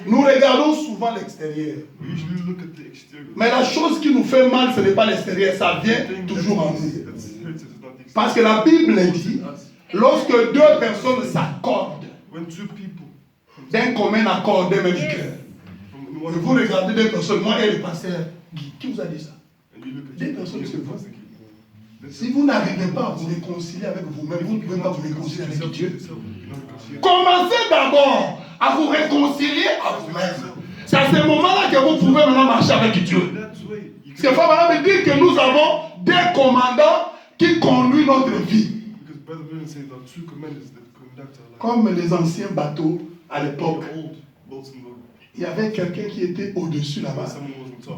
Nous regardons souvent l'extérieur. Mais la chose qui nous fait mal, ce n'est pas l'extérieur, ça vient toujours en nous. Parce que la Bible dit, lorsque deux personnes s'accordent d'un commun accord, d'un même cœur. Et vous regardez deux personnes, moi et le pasteur Guy, qui vous a dit ça? Deux personnes se voient. Si vous n'arrivez pas à vous réconcilier avec vous-même, vous ne pouvez pas vous réconcilier avec Dieu. Commencez d'abord à vous réconcilier à vous-même. C'est à ce moment-là que vous pouvez maintenant marcher avec Dieu. Parce que Fabien me dit que nous avons des commandants qui conduisent notre vie. Comme les anciens bateaux à l'époque. Il y avait quelqu'un qui était au-dessus là-bas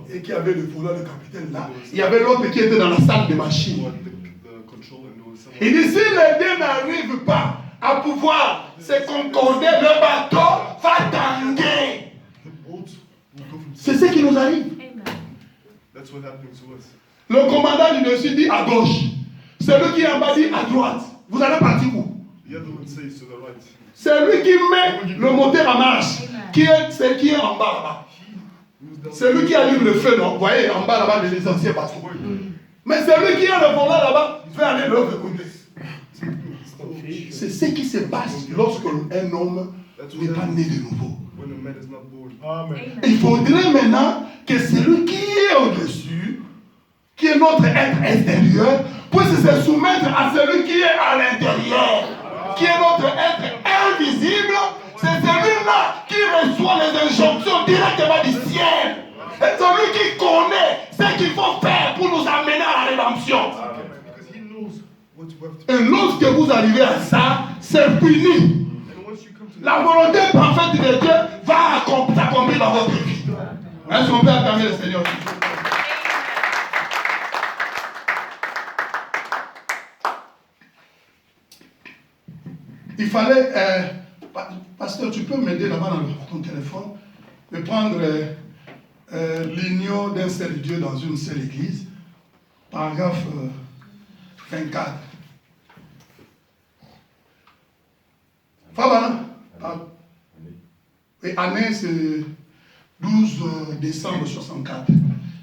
et qui avait le volant, le capitaine là. Il y avait l'autre qui était dans la salle de machine. Il dit, si les deux n'arrivent pas à pouvoir se concorder, le bateau va tanguer. C'est ce qui nous arrive. Le commandant du dessus dit à gauche. Celui qui est en bas dit à droite. Vous allez partir où? C'est lui qui met le moteur en marche. C'est qui est en bas là-bas. C'est lui qui allume le feu, non? Vous voyez, en bas là-bas, les anciens bateaux. Mais celui qui a le volant là-bas, il fait aller de l'autre côté. C'est ce qui se passe lorsque un homme n'est pas né de nouveau. Il faudrait maintenant que celui qui est au-dessus, qui est notre être extérieur, puisse se soumettre à celui qui est à l'intérieur, qui est notre être invisible. C'est celui-là qui reçoit les injonctions directement du ciel. C'est celui qui connaît ce qu'il faut faire pour nous amener à la rédemption. Et lorsque vous arrivez à ça, c'est fini. La volonté parfaite de Dieu va s'accomplir dans votre vie. Est-ce qu'on peut acclamer le Seigneur? Il fallait, pasteur, tu peux m'aider là-bas dans ton téléphone, de prendre l'union d'un seul Dieu dans une seule église, paragraphe 24. Fabana, et année c'est 12 décembre 64.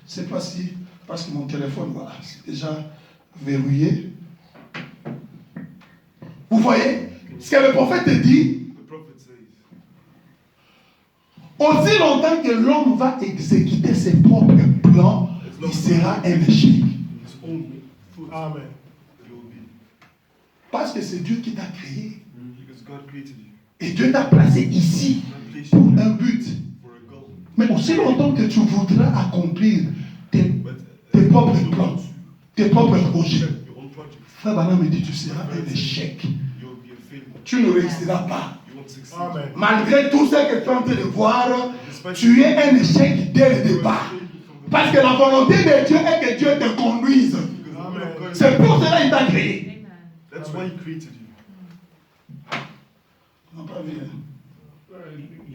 C'est pas si, parce que mon téléphone, voilà, c'est déjà verrouillé. Vous voyez ce que le prophète dit? Aussi longtemps que l'homme va exécuter ses propres plans, il sera un échec. Amen. Parce que c'est Dieu qui t'a créé. Et Dieu t'a placé ici pour un but. Mais aussi longtemps que tu voudras accomplir tes propres plans, tes propres projets, Frère Bana me dit, tu seras un échec. Tu ne réussiras pas. Amen. Malgré tout ce que tu es en train de voir, tu es un échec dès le départ. Parce que la volonté de Dieu est que Dieu te conduise. Amen. C'est pour cela qu'il t'a créé. That's why he created you.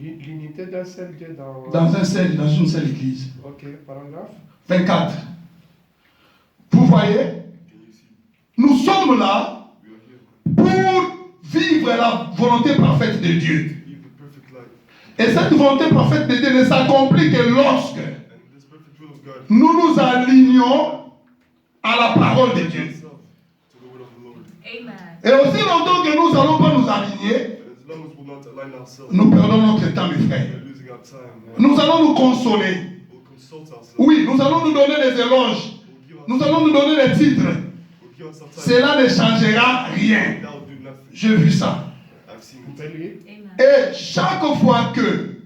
L'unité d'un seul Dieu dans une seule église. Ok, paragraphe 24. Vous voyez, nous sommes là pour vivre la volonté parfaite de Dieu. Et cette volonté parfaite de Dieu ne s'accomplit que lorsque nous nous alignons à la parole de Dieu. Et aussi longtemps que nous n'allons pas nous aligner, nous perdons notre temps, mes frères. Nous allons nous consoler. Oui, nous allons nous donner des éloges. Nous allons nous donner des titres. Cela ne changera rien. J'ai vu ça. Et chaque fois que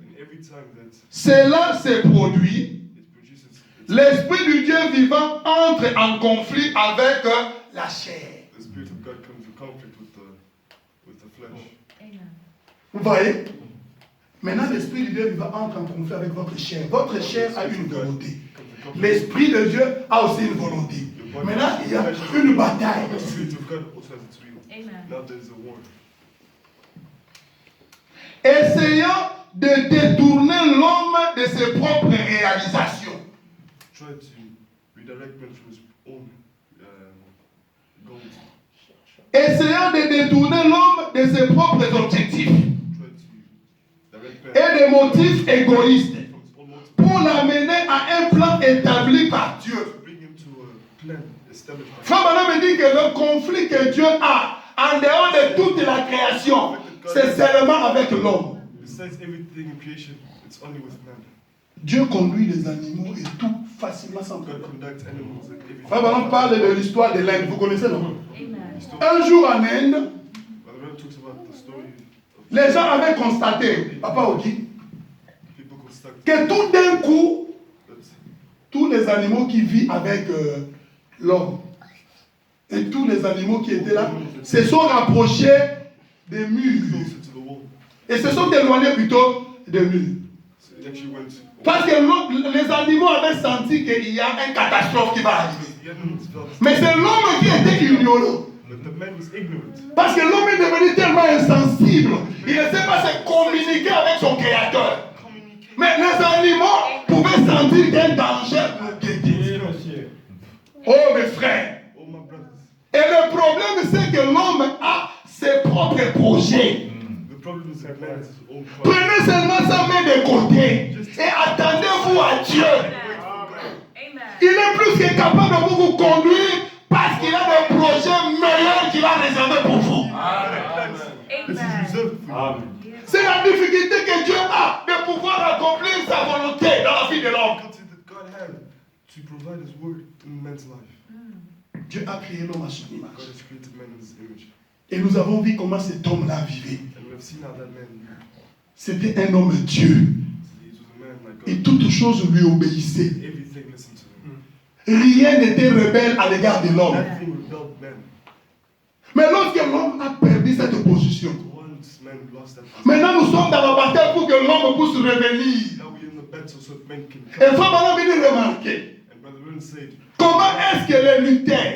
cela se produit, l'Esprit du Dieu vivant entre en conflit avec la chair. Vous voyez? Maintenant, l'Esprit du Dieu vivant entre en conflit avec votre chair. Votre chair a une volonté. L'Esprit de Dieu a aussi une volonté. Maintenant, il y a une bataille. Essayons de détourner l'homme de ses propres réalisations. Essayons de détourner l'homme de ses propres objectifs. des motifs égoïstes pour l'amener à un plan établi par Dieu. Frère Branham me dit que le conflit que Dieu a en dehors de toute la création, c'est seulement avec l'homme. Dieu conduit les animaux et tout facilement sans problème. Frère Branham parle de l'histoire de l'Inde. Vous connaissez, non? Un jour en Inde, les gens avaient constaté, Papa Oki, que tout d'un coup, tous les animaux qui vivent avec l'homme et tous les animaux qui étaient là se sont rapprochés des murs et se sont éloignés plutôt des murs. Parce que les animaux avaient senti qu'il y a une catastrophe qui va arriver. Mais c'est l'homme qui était ignorant. Parce que l'homme est devenu tellement insensible. Il ne sait pas se communiquer avec son créateur. Mais les animaux pouvaient sentir qu'un danger nous guettait. Oh mes frères. Et le problème c'est que l'homme a ses propres projets. Prenez seulement sa main de côté et attendez-vous à Dieu. Il est plus que capable de vous conduire parce qu'il a des projets meilleurs qu'il a réservés pour vous. C'est la difficulté que Dieu a de pouvoir accomplir sa volonté dans la vie de l'homme. Dieu a créé l'homme à son image. Et nous avons vu comment cet homme-là vivait. C'était un homme Dieu. Et toutes choses lui obéissaient. Rien n'était rebelle à l'égard de l'homme. Mais lorsque l'homme a perdu cette position, maintenant nous sommes dans la bataille pour que l'homme puisse revenir. Et Frère Branham vient de remarquer comment est-ce que les lutteurs,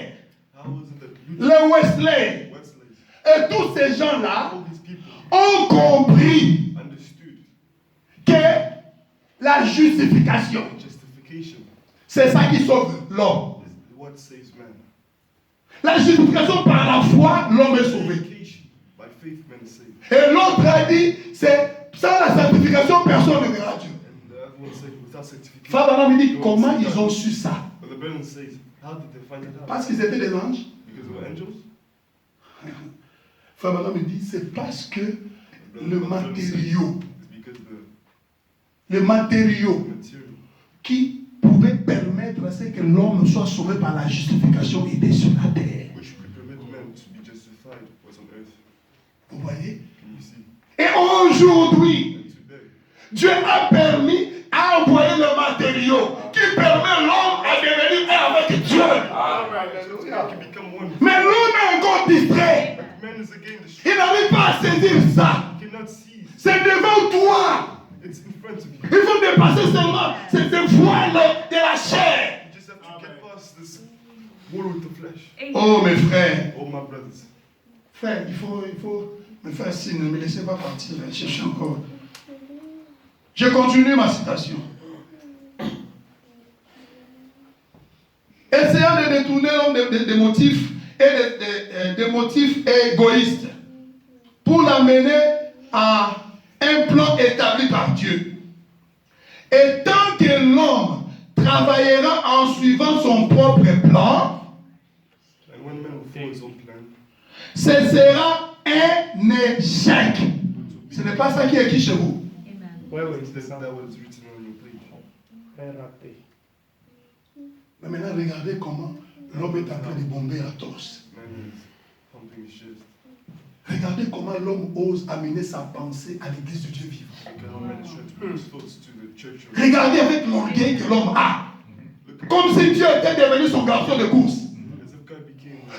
les Wesley et tous ces gens-là ont compris que la justification, c'est ça qui sauve l'homme. La justification par la foi, l'homme est sauvé. Et l'autre a dit, c'est sans la sanctification, personne ne verra Dieu. Frère Branham dit, comment ils ont su ça? Parce qu'ils étaient des anges. Frère Branham dit, c'est parce que le matériau qui pouvait permettre à ce que l'homme soit sauvé par la justification était sur la terre. Vous voyez? Et aujourd'hui, Dieu a permis à envoyer le matériau qui permet l'homme à devenir un avec Dieu. Mais l'homme est encore distrait. Il n'arrive pas à saisir ça. C'est devant toi. Il faut dépasser seulement cette voile de la chair. Oh mes frères. Frère, il faut me faire signe. Ne me laissez pas partir. Cherchez encore. Je continue ma citation. Essayant de détourner l'homme des motifs et des motifs égoïstes pour l'amener à un plan établi par Dieu. Et tant que l'homme travaillera en suivant son propre plan, ce sera un échec. Ce n'est pas ça qui est écrit chez vous. Oui, c'est ça. Raté. Mais maintenant, regardez comment l'homme est en train de bomber à torse. Regardez comment l'homme ose amener sa pensée à l'église du Dieu vivant. Regardez avec l'orgueil que l'homme a. Comme si Dieu était devenu son garçon de course.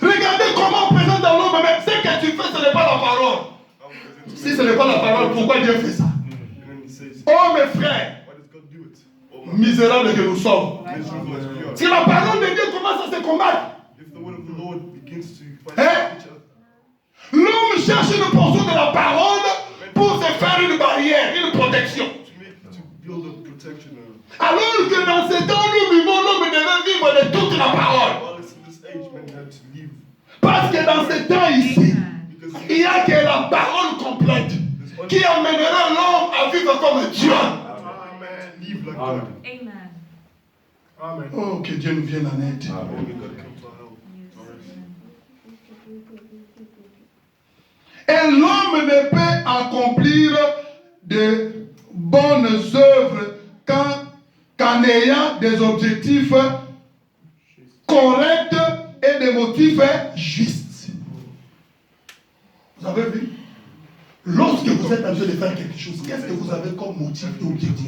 Regardez comment on présente dans l'homme, mais ce que tu fais, ce n'est pas la parole. Si ce n'est pas la parole, pourquoi Dieu fait ça? Oh mes frères, misérables que nous sommes. Si la parole de Dieu commence à se combattre, l'homme cherche une portion de la parole pour se faire une barrière, une protection. Alors que dans ce temps nous vivons, l'homme devait vivre de toute la parole. Parce que dans ce temps ici, il n'y a que la parole complète qui amènera l'homme à vivre vivre comme Dieu. Amen. Live like God. Amen. Amen. Oh, que Dieu nous vienne en aide. Oh, may God come to our help. Et l'homme ne peut accomplir de bonnes œuvres qu'en ayant des objectifs corrects et des motifs justes. Vous avez vu? Lorsque vous êtes en train de faire quelque chose, qu'est-ce que vous avez comme motif et objectif?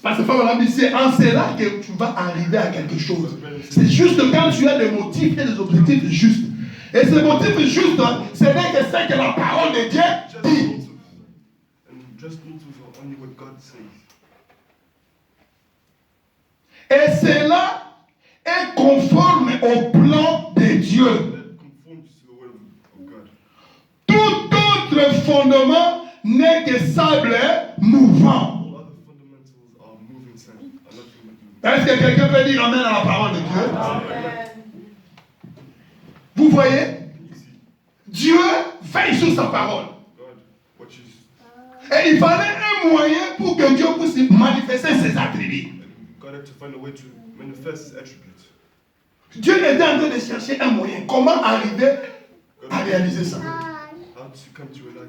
Parce que c'est en cela que tu vas arriver à quelque chose. C'est juste quand tu as des motifs et des objectifs justes. Et ces motifs justes, ce n'est que ce que la parole de Dieu dit. Et cela est conforme au plan de Dieu. Tout autre fondement n'est que sable mouvant. Est-ce que quelqu'un peut dire amen à la parole de Dieu? Amen. Vous voyez? Dieu veille sur sa parole. Et il fallait un moyen pour que Dieu puisse manifester ses attributs. Dieu était en train de chercher un moyen. Comment arriver à réaliser ça?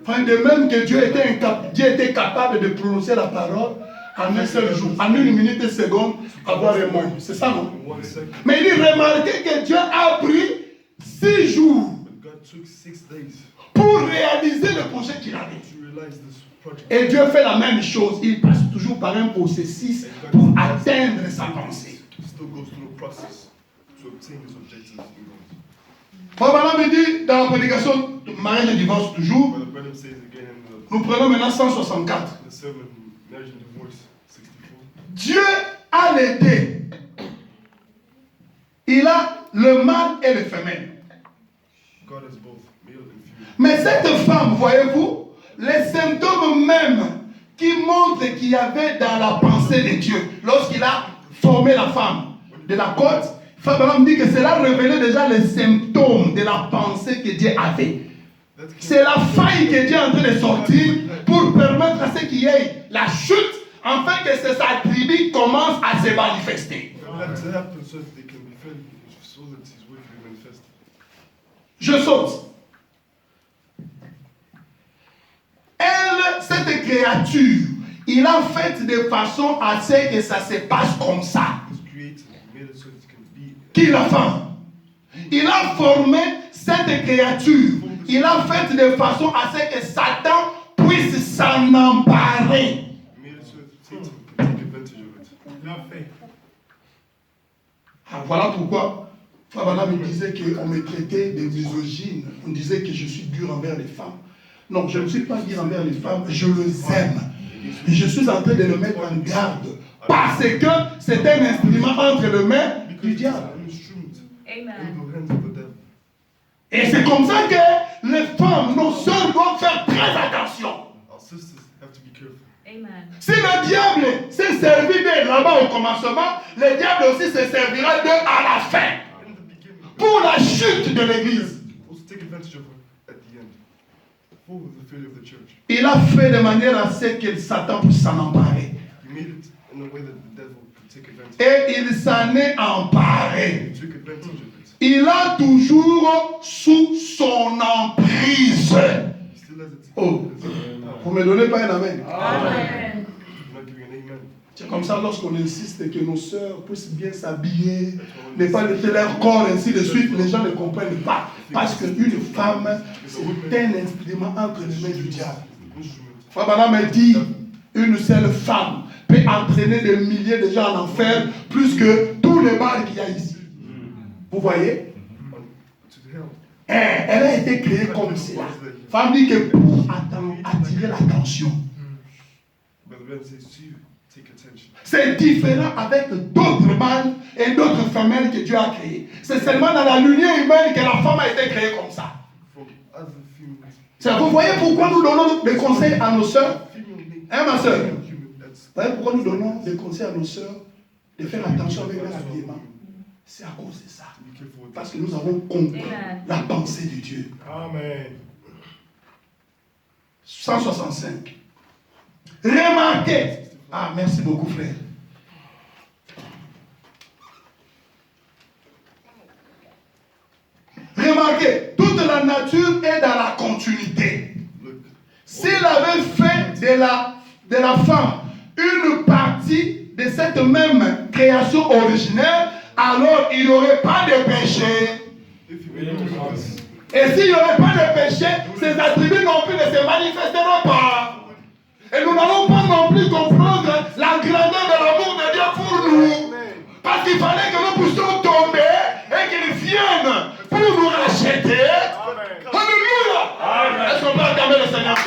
Enfin, de même que Dieu était capable de prononcer la parole en un seul jour, en 1 minute et seconde, avoir un mot. C'est ça, non? Mais il remarquait que Dieu a pris 6 jours pour réaliser le projet qu'il avait. Et Dieu fait la même chose. Il passe toujours par un processus pour atteindre sa pensée. Voilà, me dit dans la prédication de mariage et divorce toujours, nous prenons maintenant 164. Dieu a les deux. Il a le mâle et le femelle. Mais cette femme, voyez-vous, les symptômes même qui montrent qu'il y avait dans la pensée de Dieu, lorsqu'il a formé la femme de la côte, Abraham dit que cela révélait déjà les symptômes de la pensée que Dieu avait. C'est la faille que Dieu est en train de sortir pour permettre à ce qu'il y ait la chute, afin que ces attributs commencent à se manifester. Je saute. Elle, cette créature, il a fait de façon à ce que ça se passe comme ça. Qui la femme? Il a formé cette créature. Il a fait de façon à ce que Satan puisse s'en emparer. Ah, voilà pourquoi Fabana me disait qu'on me traitait de misogyne. On disait que je suis dur envers les femmes. Non, je ne suis pas dur envers les femmes, je les aime. Et je suis en train de le mettre en garde. Parce que c'est un instrument entre les mains du diable. Et c'est comme ça que les femmes, nos sœurs, doivent faire très attention. Si le diable s'est servi d'eux là-bas au commencement, le diable aussi se servira d'eux à la fin. Pour la chute de l'église. Il a fait de manière à ce que Satan puisse s'en emparer. Et il s'en est emparé. Il a toujours sous son emprise. Oh, vous ne me donnez pas un amen. Amen. C'est comme ça lorsqu'on insiste que nos sœurs puissent bien s'habiller, ne pas laisser leur corps, ainsi de suite, les gens ne comprennent pas. Parce qu'une femme, c'est un instrument entre les mains du diable. Frère me dit, une seule femme peut entraîner des milliers de gens en enfer, plus que tous les bals qu'il y a ici. Vous voyez? Elle a été créée comme cela. Femme dit que pour attirer l'attention. C'est différent avec d'autres mâles et d'autres femelles que Dieu a créées. C'est seulement dans la lumière humaine que la femme a été créée comme ça. Vous voyez pourquoi nous donnons des conseils à nos sœurs? Hein, ma sœur? Vous voyez pourquoi nous donnons des conseils à nos sœurs de faire attention avec leur habillement? C'est à cause de ça. Parce que nous avons compris la pensée de Dieu. Amen. 165. Remarquez. Ah, merci beaucoup, frère. Remarquez, toute la nature est dans la continuité. S'il avait fait de la femme une partie de cette même création originelle, alors il n'y aurait pas de péché. Et s'il n'y aurait pas de péché, ces attributs non plus ne se manifesteront pas. Et nous n'allons pas non plus comprendre la grandeur de l'amour de Dieu pour nous. Parce qu'il fallait que nous puissions tomber et qu'il vienne pour nous racheter. Alléluia. Est-ce qu'on peut acclamer le Seigneur?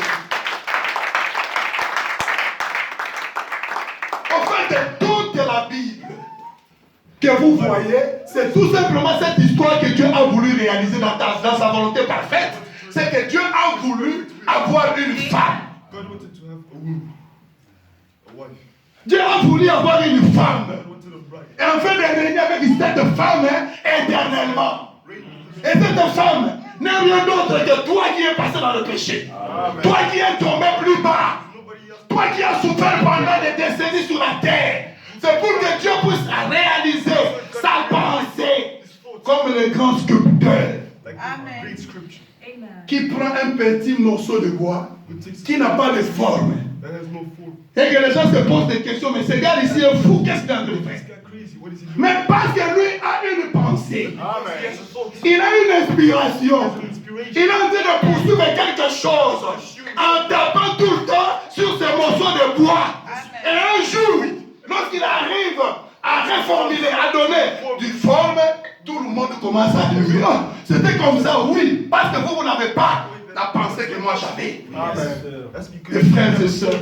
En fait, toute la Bible que vous voyez, c'est tout simplement cette histoire que Dieu a voulu réaliser dans sa volonté parfaite. C'est que Dieu a voulu avoir une femme. Dieu a voulu avoir une femme. Et en fait, de régner avec cette femme éternellement. Et cette femme n'est rien d'autre que toi qui es passé dans le péché. Amen. Toi qui es tombé plus bas. Toi qui as souffert pendant des décennies sur la terre. C'est pour que Dieu puisse réaliser sa pensée comme le grand sculpteur. Amen. Qui prend un petit morceau de bois qui n'a pas de forme. Et que les gens se posent des questions, mais ce gars ici est fou, qu'est-ce qu'il a de faire? Mais parce que lui a une pensée. Il a une inspiration. Il est en train de poursuivre quelque chose en tapant tout le temps sur ce morceau de bois. Et un jour, lorsqu'il arrive à reformuler, à donner du forme, tout le monde commence à dire oh, c'était comme ça, oui, parce que vous n'avez pas la pensée que moi j'avais. Les frères et sœurs,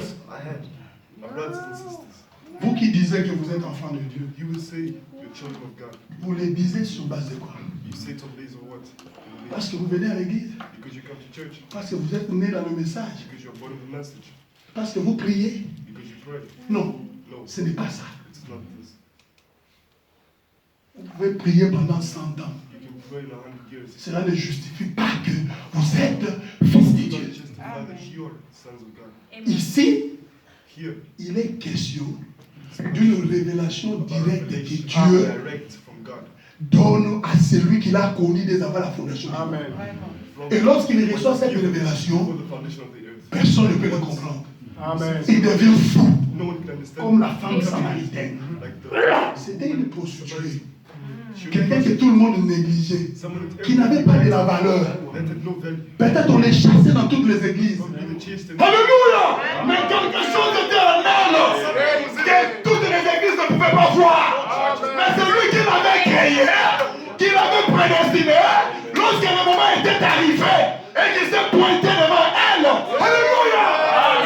vous qui disiez que vous êtes enfants de Dieu, vous les disiez sur base de quoi? Parce que vous venez à l'église. Parce que vous êtes né dans le message. Parce que vous priez. Non, ce n'est pas ça. Vous pouvez prier pendant 100 ans. Cela ne justifie pas que vous êtes fils de Dieu. Ici, il est question d'une révélation directe que Dieu donne à celui qu'il a connu dès avant la fondation. Amen. Et lorsqu'il reçoit cette révélation, personne ne peut le comprendre. Amen. Il devient fou, comme la femme samaritaine. C'était une prostituée. Quelqu'un que tout le monde négligeait, qui n'avait pas de la valeur. Peut-être on les chassait dans toutes les églises. Alléluia! Mais quelque chose était en elle que toutes les églises ne pouvaient pas voir. Mais c'est lui qui l'avait créé, qui l'avait prédestiné, lorsque le moment était arrivé et qu'il s'est pointé devant elle. Alléluia!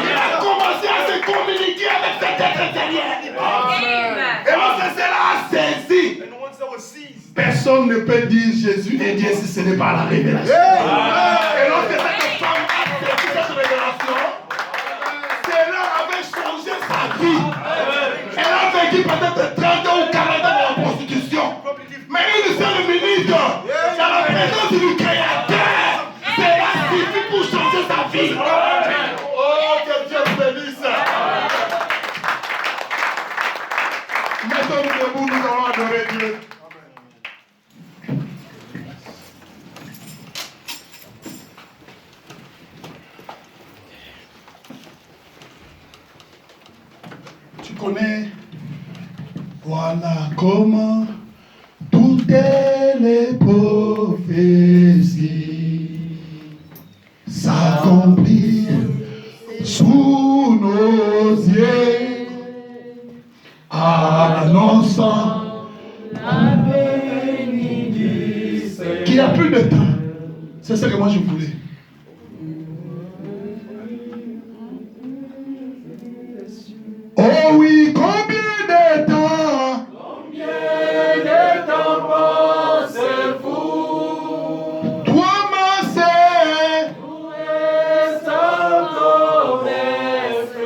Il a commencé à se communiquer avec cet être intérieur. Et lorsque cela a saisi, personne ne peut dire Jésus est Dieu si ce n'est pas la révélation. Et lorsque cette femme a saisi cette révélation, cela avait changé sa vie. Elle a vécu peut-être 30 ans ou 40 ans dans la prostitution. Mais une seule minute, dans la présence du Créateur, cela suffit pour changer sa vie. Oh, que Dieu vous bénisse. Mettons-nous debout, nous allons adorer Dieu. Tu connais, voilà comment toutes les prophéties s'accomplissent sous nos yeux, annonçant la venue du Seigneur. Qu'il n'y a plus de temps. C'est ce que moi je voulais. Oh oui, combien de temps? Combien de temps pensez-vous? Toi, ma sœur,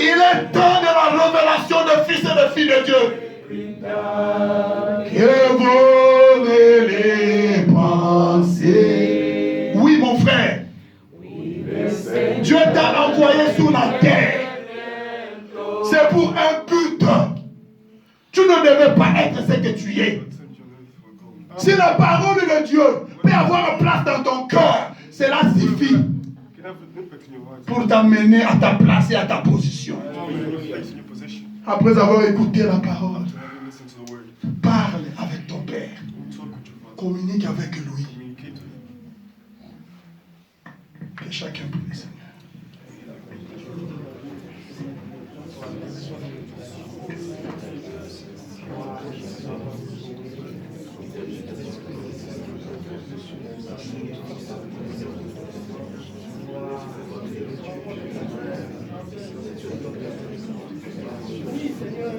il est temps de la révélation des fils et des filles de Dieu. Que vous les pensez. Oui, mon frère. Dieu t'a envoyé sur la terre c'est pour un but. Tu ne devais pas être ce que tu es. Si la parole de Dieu peut avoir une place dans ton cœur, cela suffit pour t'amener à ta place et à ta position. Après avoir écouté la parole, parle avec ton Père. Communique avec lui. Que chacun prie le Seigneur. Oui, Seigneur.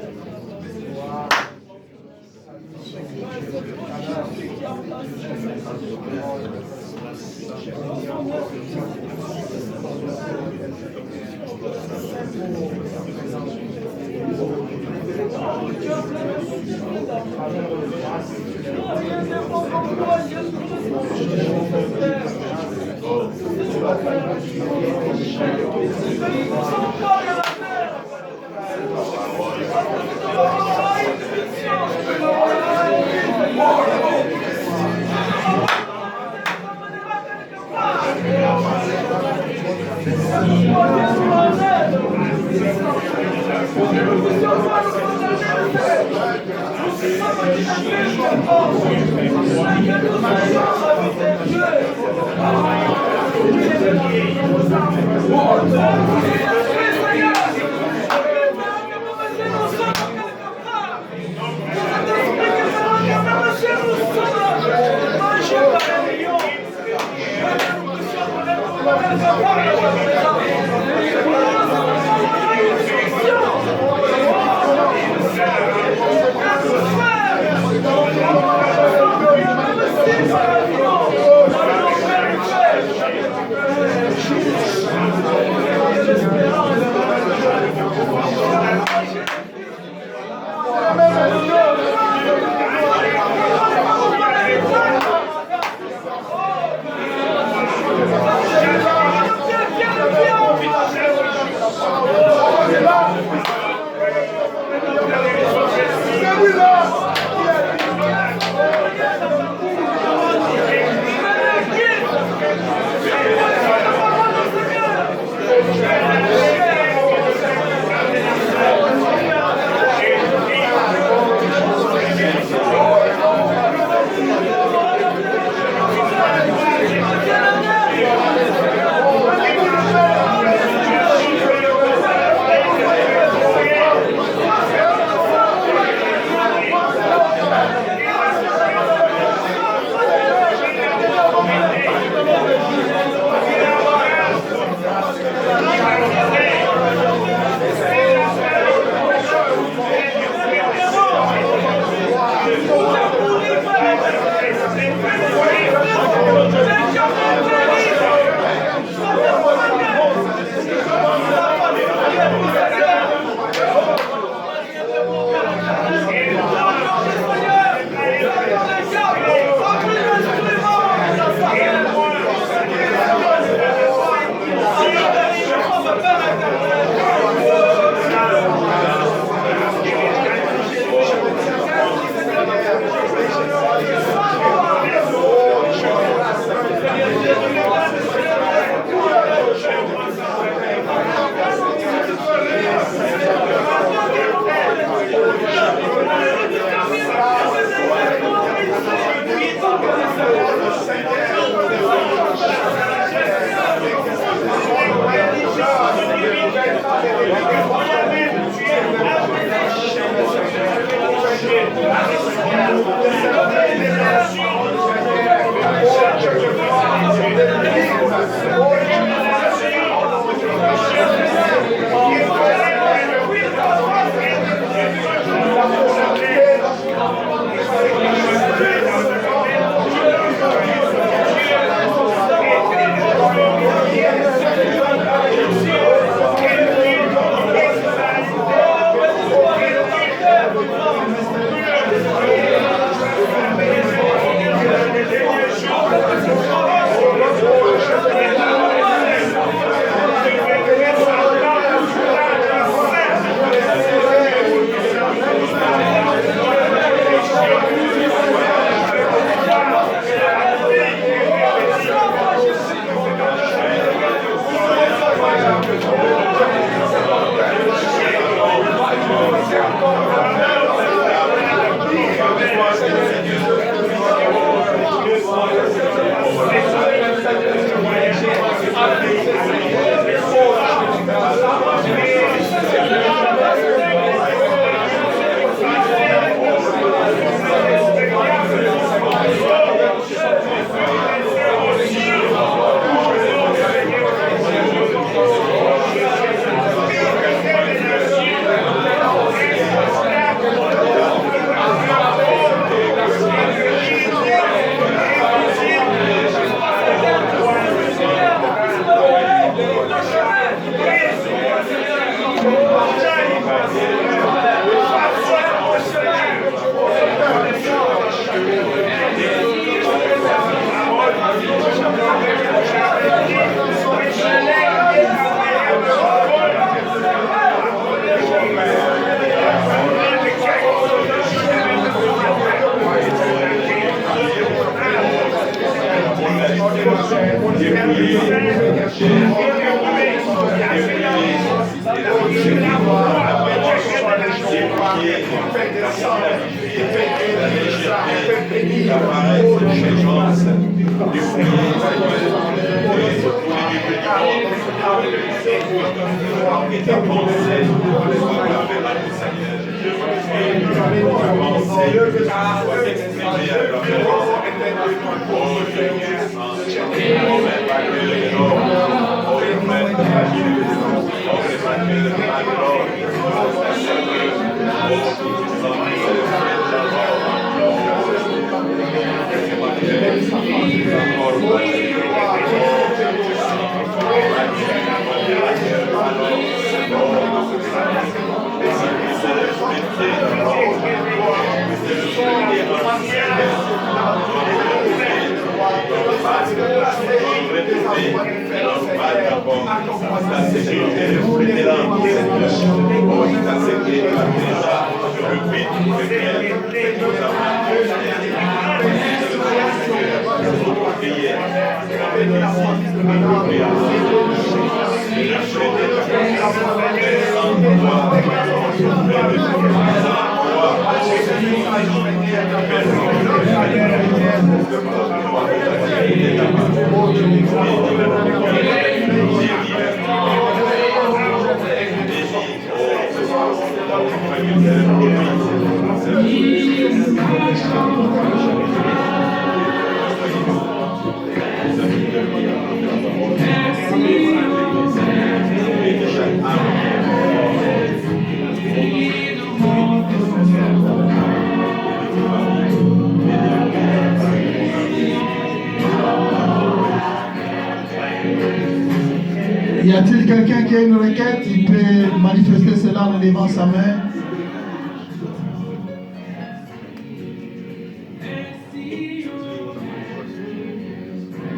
Y a-t-il quelqu'un qui a une requête? Il peut manifester cela en levant sa main.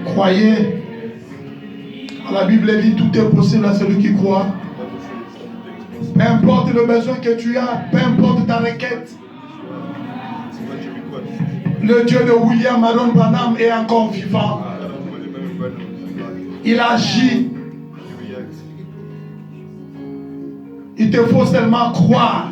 Croyez. La Bible dit tout est possible à celui qui croit. Peu importe le besoin que tu as, peu importe ta requête. Le Dieu de William Aaron Branham est encore vivant. Il agit. Il te faut seulement croire.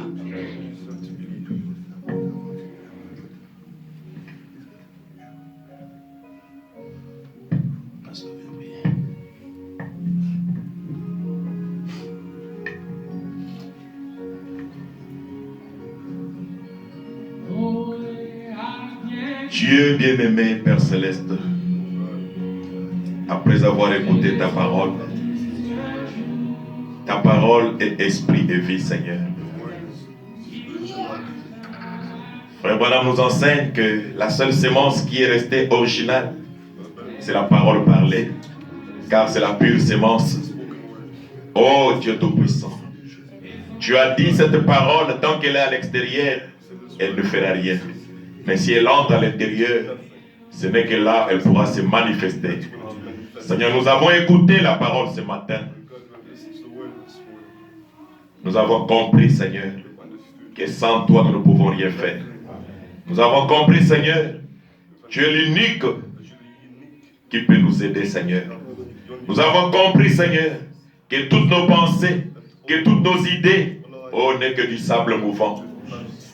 Dieu bien-aimé, Père Céleste, après avoir écouté ta parole est esprit et vie, Seigneur. Frère Branham nous enseigne que la seule sémence qui est restée originale, c'est la parole parlée, car c'est la pure sémence. Oh Dieu Tout-Puissant, tu as dit cette parole, tant qu'elle est à l'extérieur, elle ne fera rien. Mais si elle entre à l'intérieur, ce n'est que là elle pourra se manifester. Seigneur, nous avons écouté la parole ce matin. Nous avons compris, Seigneur, que sans toi nous ne pouvons rien faire. Nous avons compris, Seigneur, tu es l'unique qui peut nous aider, Seigneur. Nous avons compris, Seigneur, que toutes nos pensées, que toutes nos idées, oh, n'est que du sable mouvant.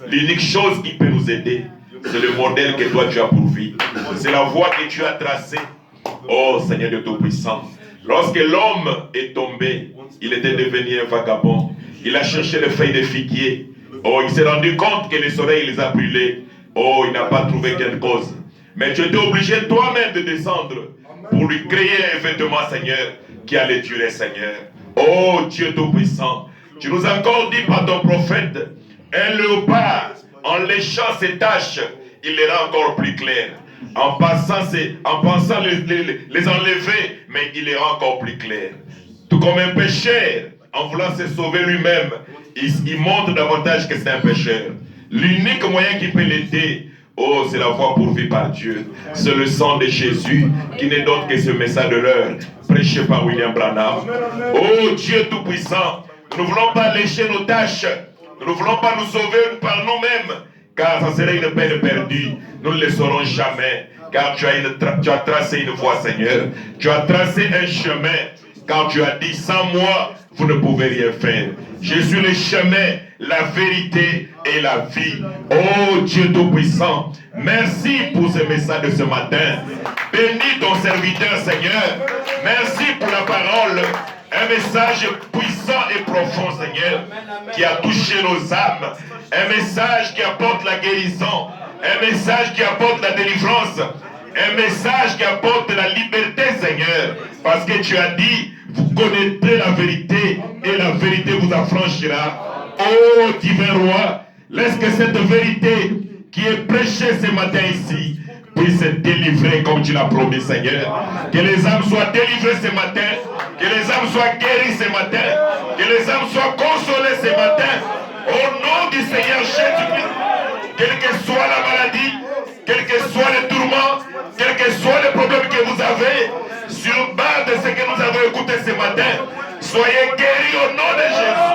L'unique chose qui peut nous aider, c'est le modèle que toi tu as pourvu. C'est la voie que tu as tracée. Oh Seigneur de Tout-Puissant, lorsque l'homme est tombé, il était devenu un vagabond. Il a cherché les feuilles de figuier. Oh, il s'est rendu compte que le soleil les a brûlés. Oh, il n'a pas trouvé quelque cause. Mais tu étais obligé toi-même de descendre pour lui créer un vêtement, Seigneur, qui allait durer, Seigneur. Oh Dieu Tout-Puissant, tu nous as encore dit par ton prophète, un léopard, en léchant ses taches, il les rend encore plus claires. En pensant les enlever, mais il les rend encore plus clairs. Tout comme un pécheur, en voulant se sauver lui-même, il montre davantage que c'est un pécheur. L'unique moyen qui peut l'aider, oh, c'est la voie pourvue par Dieu. C'est le sang de Jésus qui n'est d'autre que ce message de l'heure, prêché par William Branham. Oh Dieu Tout-Puissant, nous ne voulons pas lécher nos tâches. Nous ne voulons pas nous sauver par nous-mêmes, car ça serait une peine perdue. Nous ne le saurons jamais, car tu as tracé une voie, Seigneur. Tu as tracé un chemin. Car tu as dit, sans moi, vous ne pouvez rien faire. Je suis le chemin, la vérité et la vie. Oh Dieu Tout-Puissant, merci pour ce message de ce matin. Bénis ton serviteur, Seigneur. Merci pour la parole. Un message puissant et profond, Seigneur, qui a touché nos âmes. Un message qui apporte la guérison. Un message qui apporte la délivrance. Un message qui apporte la liberté, Seigneur. Parce que tu as dit, vous connaîtrez la vérité et la vérité vous affranchira. Oh divin roi, laisse que cette vérité qui est prêchée ce matin ici puisse être délivrée comme tu l'as promis, Seigneur. Que les âmes soient délivrées ce matin. Que les âmes soient guéries ce matin. Que les âmes soient consolées ce matin. Au nom du Seigneur Jésus-Christ. Quelle que soit la maladie, quel que soit le tourment, quel que soit le problème que vous avez, sur base de ce que nous avons écouté ce matin, soyez guéris au nom de Jésus.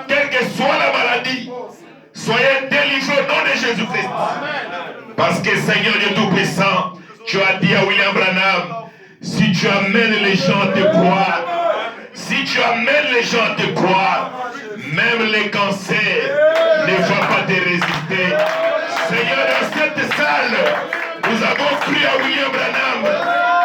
Quelle que soit la maladie, soyez délivrés au nom de Jésus-Christ. Parce que Seigneur Dieu Tout-Puissant, tu as dit à William Branham, si tu amènes les gens à te croire, si tu amènes les gens à te croire, même les cancers ne vont pas te résister. Seigneur, dans cette salle, nous avons cru à William Branham.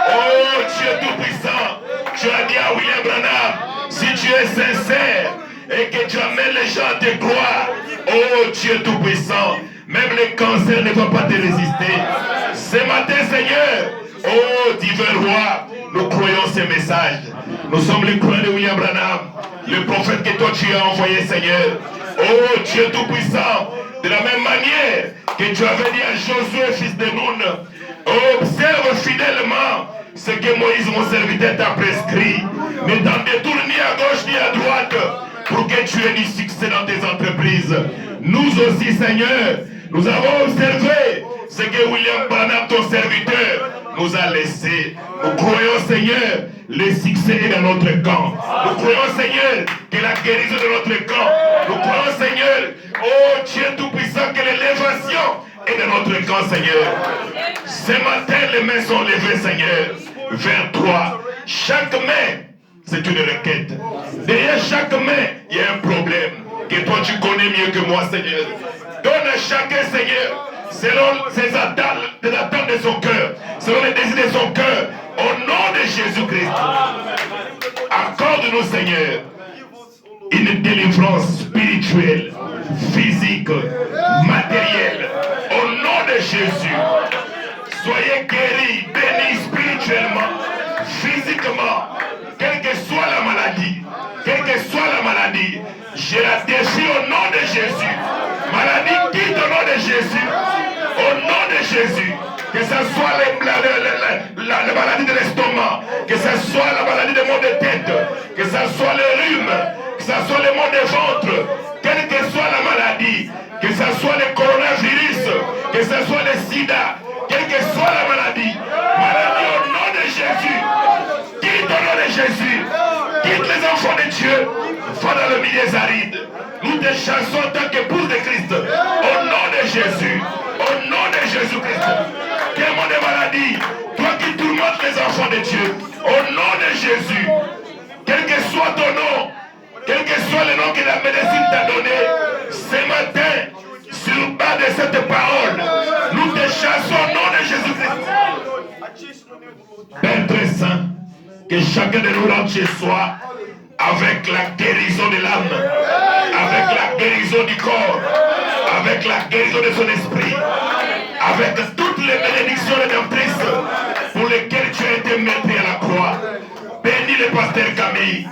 Oh Dieu Tout-Puissant, tu as dit à William Branham, si tu es sincère et que tu amènes les gens à te croire, oh Dieu Tout-Puissant, même les cancers ne vont pas te résister. Ce matin, Seigneur, oh divin roi, nous croyons ces messages. Nous sommes les croyants de William Branham, le prophète que toi tu as envoyé, Seigneur. Oh Dieu Tout-Puissant, de la même manière que tu avais dit à Josué, fils de Nun, observe fidèlement ce que Moïse, mon serviteur, t'a prescrit. Ne t'en détourne ni à gauche ni à droite pour que tu aies du succès dans tes entreprises. Nous aussi, Seigneur, nous avons observé ce que William Branham, ton serviteur, nous a laissé. Nous croyons, Seigneur, le succès est dans notre camp. Nous croyons, Seigneur, que la guérison est dans notre camp. Nous croyons, Seigneur, oh Dieu Tout-Puissant, que l'élévation est dans notre camp, Seigneur. Ce matin, les mains sont levées, Seigneur, vers toi. Chaque main, c'est une requête. Derrière chaque main, il y a un problème que toi tu connais mieux que moi, Seigneur. Donne à chacun, Seigneur, selon ses attentes, les attentes de son cœur, selon les désirs de son cœur, au nom de Jésus-Christ. Accorde-nous, Seigneur, une délivrance spirituelle, physique, matérielle, au nom de Jésus. Soyez guéris, bénis spirituellement, physiquement, quelle que soit la maladie, quelle que soit la maladie, je la défie au nom de Jésus. Maladie, quitte au nom de Jésus. Au nom de Jésus. Que ce soit la maladie de l'estomac, que ce soit la maladie des maux de tête, que ce soit le rhume, que ce soit les maux de ventre, quelle que soit la maladie, que ce soit le coronavirus, que ce soit le sida, quelle que soit la maladie, maladie au nom de Jésus, quitte au nom de Jésus, quitte les enfants de Dieu, va dans le milieu aride. Nous te chassons en tant qu'épouse de Christ, au nom de Jésus, au nom de Jésus-Christ. Démon de maladie, toi qui tourmentes les enfants de Dieu, au nom de Jésus, quel que soit ton nom, quel que soit le nom que la médecine t'a donné, ce matin, sur bas de cette parole, nous te chassons au nom de Jésus-Christ. Père très saint, que chacun de nous rentre chez soi avec la guérison de l'âme, avec la guérison du corps, avec la guérison de son esprit, avec toutes les bénédictions rédemptrices pour lesquelles tu as été maître à la croix. Bénis le pasteur Camille,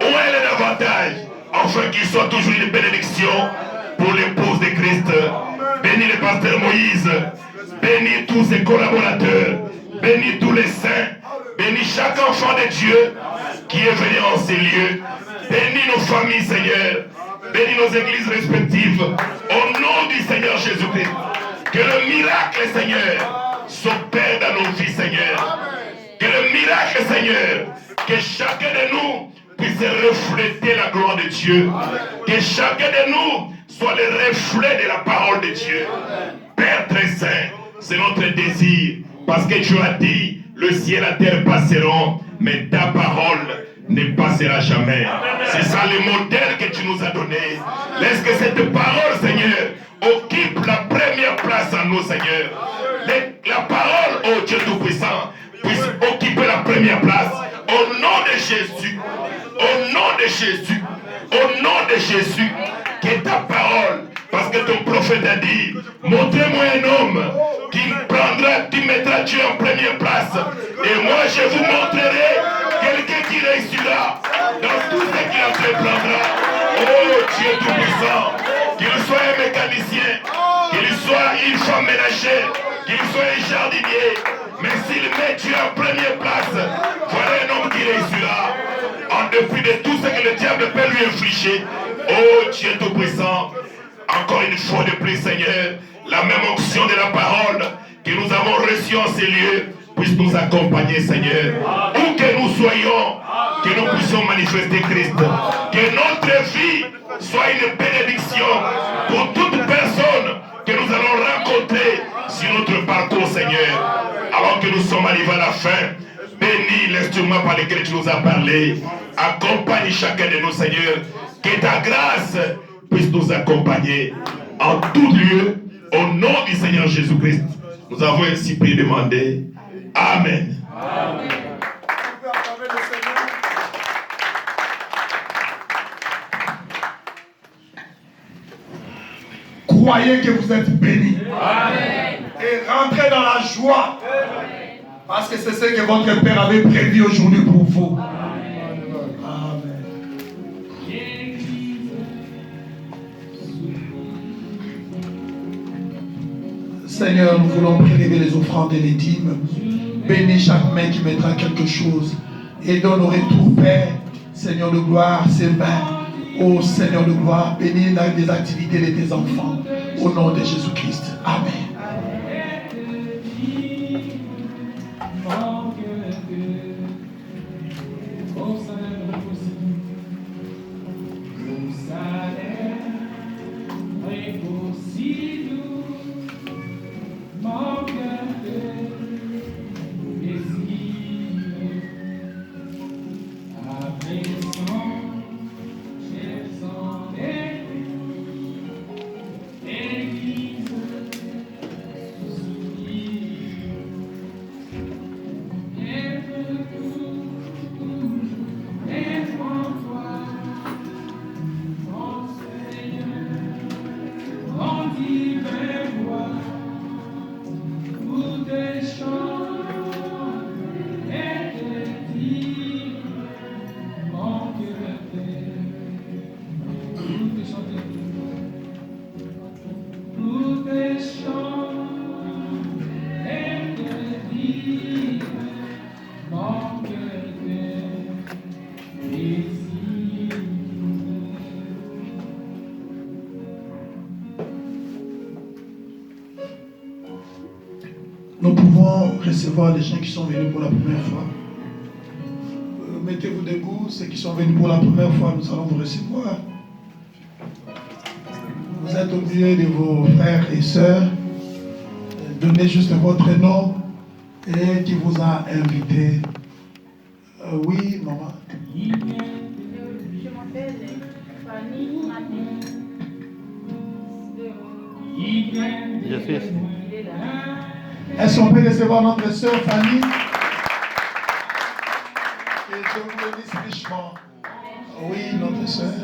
où elle est davantage, afin qu'il soit toujours une bénédiction pour l'épouse de Christ. Bénis le pasteur Moïse, bénis tous ses collaborateurs, bénis tous les saints, bénis chaque enfant de Dieu qui est venu en ces lieux. Bénis nos familles, Seigneur. Bénis nos églises respectives. Au nom du Seigneur Jésus-Christ. Que le miracle, Seigneur, s'opère dans nos vies, Seigneur. Que le miracle, Seigneur, que chacun de nous puisse refléter la gloire de Dieu. Que chacun de nous soit le reflet de la parole de Dieu. Père très saint, c'est notre désir. Parce que tu as dit, le ciel et la terre passeront, mais ta parole ne passera jamais. C'est ça le modèle que tu nous as donné. Laisse que cette parole, Seigneur, occupe la première place en nous, Seigneur. La parole, oh Dieu Tout-Puissant, puisse occuper la première place. Au nom de Jésus, au nom de Jésus, au nom de Jésus, que ta parole, parce que ton prophète a dit, montrez-moi un homme qui mettra Dieu en première place. Et moi, je vous montrerai quelqu'un qui réussira dans tout ce qu'il entreprendra. Oh Dieu Tout-Puissant, qu'il soit un mécanicien, qu'il soit une femme ménagère, qu'il soit un jardinier, mais s'il met Dieu en première place, voilà un homme qui réussira. En dépit de tout ce que le diable peut lui infliger. Oh Dieu Tout-Puissant, encore une fois de plus, Seigneur, la même onction de la parole que nous avons reçue en ces lieux puisse nous accompagner, Seigneur. Où que nous soyons, que nous puissions manifester Christ. Que notre vie soit une bénédiction pour toute personne que nous allons rencontrer sur notre parcours, Seigneur. Alors que nous sommes arrivés à la fin, bénis l'instrument par lequel tu nous as parlé. Accompagne chacun de nous, Seigneur. Que ta grâce puisse nous accompagner en tout lieu. Au nom du Seigneur Jésus-Christ, nous avons ainsi prié et demandé. Amen. Amen. Croyez que vous êtes bénis. Amen. Et rentrez dans la joie. Amen. Parce que c'est ce que votre Père avait prévu aujourd'hui pour vous. Amen. Amen. Seigneur, nous voulons prélever les offrandes et les dîmes. Bénis chaque main qui mettra quelque chose. Et donne au retour, Père, Seigneur de gloire, ses mains. Ô Seigneur de gloire, bénis les activités de tes enfants. Au nom de Jésus-Christ. Amen. Nous pouvons recevoir les gens qui sont venus pour la première fois. Mettez-vous debout, ceux qui sont venus pour la première fois, nous allons vous recevoir. Vous êtes au milieu de vos frères et sœurs. Donnez juste votre nom et qui vous a invité. Oui, maman. Je m'appelle Fanny Matin. Je suis ici. Est-ce qu'on peut recevoir notre sœur Fanny? Que Dieu vous bénisse richement. Oui, notre sœur.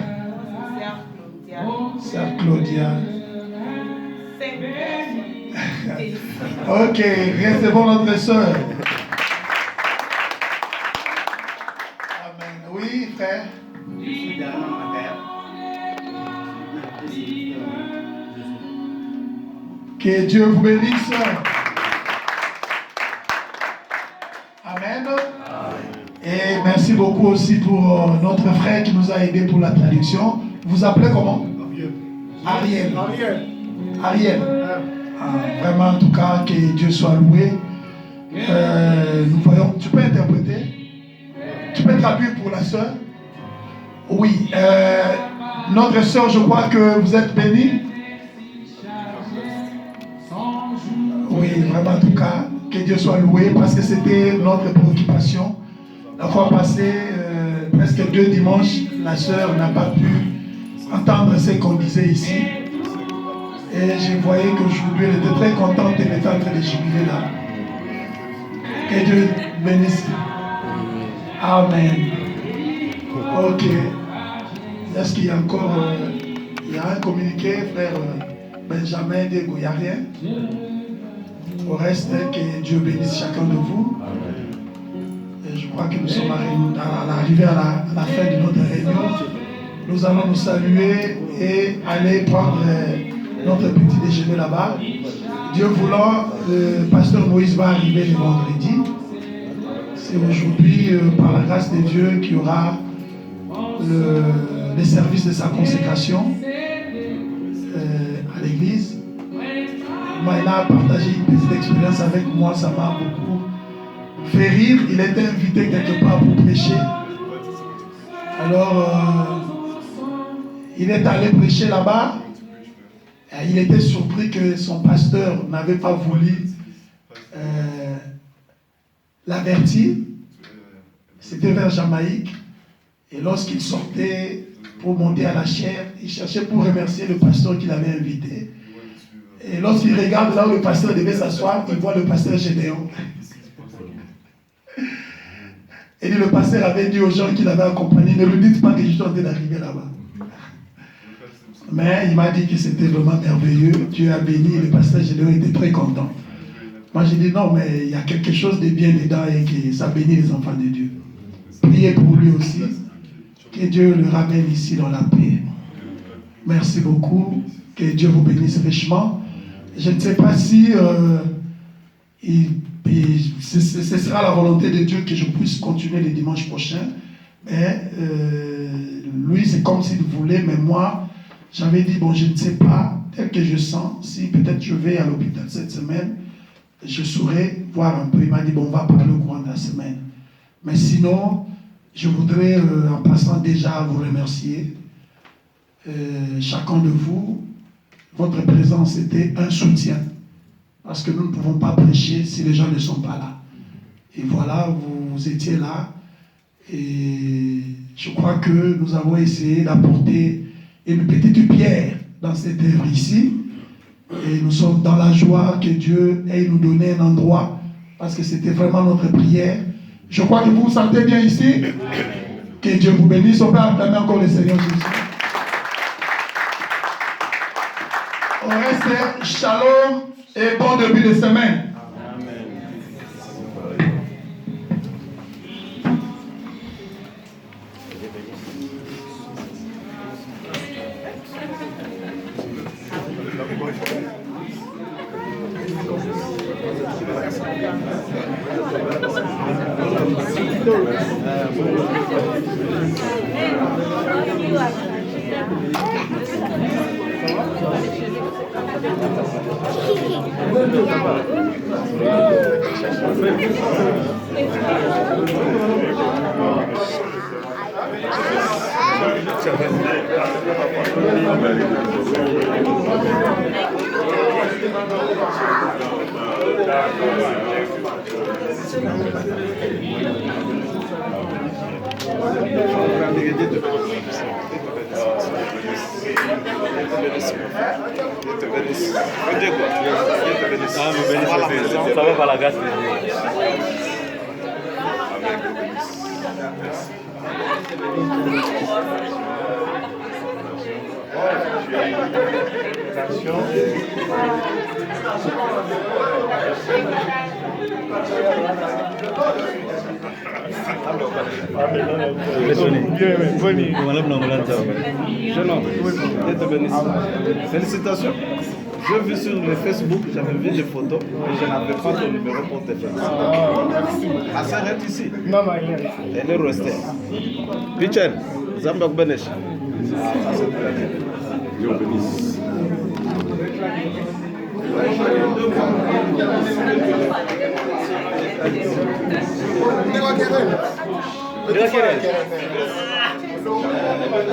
Sœur Claudia. Ok, recevons notre sœur. Amen. Oui, frère. Que Dieu vous bénisse. Amen. Et merci beaucoup aussi pour notre frère qui nous a aidé pour la traduction. Vous appelez comment? Ariel. Ariel. Vraiment, en tout cas, que Dieu soit loué. Nous voyons. Tu peux interpréter? Tu peux traduire pour la sœur? Oui. Notre sœur, je crois que vous êtes bénie. Oui, vraiment, en tout cas, que Dieu soit loué parce que c'était notre préoccupation La fois passée, presque 2 dimanches, la sœur n'a pas pu entendre ce qu'on disait ici. Et je voyais qu'aujourd'hui, elle était très contente, elle était en train de jubiler là. Que Dieu bénisse. Amen. Ok. Est-ce qu'il y a encore il y a un communiqué, frère Benjamin Diego, il n'y a rien. Au reste, que Dieu bénisse chacun de vous. Et je crois que nous sommes arrivés à la fin de notre réunion. Nous allons nous saluer et aller prendre notre petit déjeuner là-bas. Dieu voulant, le pasteur Moïse va arriver le vendredi. C'est aujourd'hui, par la grâce de Dieu, qu'il y aura le service de sa consécration à l'église. Moi, il a partagé une petite expérience avec moi, ça m'a beaucoup fait rire. Il était invité quelque part pour prêcher. Alors, il est allé prêcher là-bas. Il était surpris que son pasteur n'avait pas voulu l'avertir. C'était vers Jamaïque. Et lorsqu'il sortait pour monter à la chaire, il cherchait pour remercier le pasteur qu'il avait invité. Et lorsqu'il regarde là où le pasteur devait s'asseoir, il voit le pasteur Gédéon. Et le pasteur avait dit aux gens qu'il avait accompagné, ne lui dites pas que je suis en train d'arriver là-bas. Mais il m'a dit que c'était vraiment merveilleux. Dieu a béni et le pasteur Gédéon était très content. Moi j'ai dit non, mais il y a quelque chose de bien dedans et que ça bénit les enfants de Dieu. Priez pour lui aussi. Que Dieu le ramène ici dans la paix. Merci beaucoup. Que Dieu vous bénisse richement. Je ne sais pas si ce sera la volonté de Dieu que je puisse continuer le dimanche prochain. Mais lui, c'est comme s'il voulait, mais moi, j'avais dit, bon, je ne sais pas, tel que je sens, si peut-être je vais à l'hôpital cette semaine, je saurais voir un peu. Il m'a dit, bon, on va parler au courant de la semaine. Mais sinon, je voudrais, en passant déjà, vous remercier. Chacun de vous, votre présence était un soutien. Parce que nous ne pouvons pas prêcher si les gens ne sont pas là. Et voilà, vous étiez là. Et je crois que nous avons essayé d'apporter une petite pierre dans cette œuvre ici. Et nous sommes dans la joie que Dieu ait nous donné un endroit. Parce que c'était vraiment notre prière. Je crois que vous vous sentez bien ici. Que Dieu vous bénisse. On peut acclamer encore le Seigneur Jésus. On reste shalom et bon début de semaine. Ça va par la grâce de Dieu. Félicitations. J'ai vu sur le Facebook, j'avais vu des photos et je n'avais pas ton numéro pour te féliciter. La sœur est ici. Elle est restée. Pichen, Zambak Benesh. Dieu bénisse.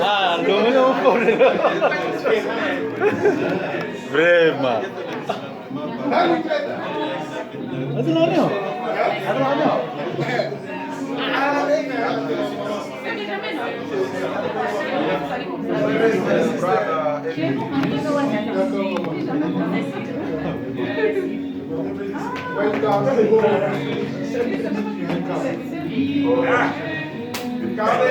Ah, lo menos pobre. Vraiment. Attends, non. Welcome.